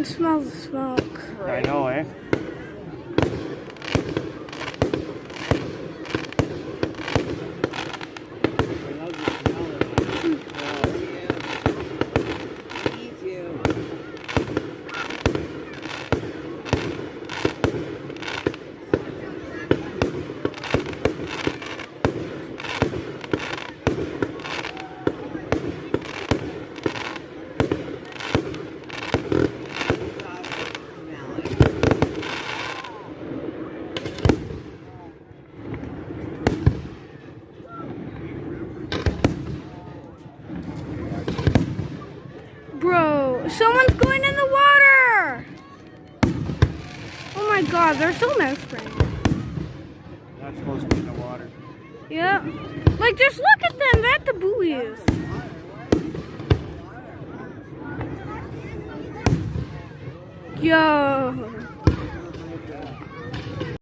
can smell the smoke. I know, eh? Bro, someone's going in the water! Oh my god, they're so mouth spraying. Not supposed to be in the water. Yeah. Like, just look at them, they're at the buoys. Yo.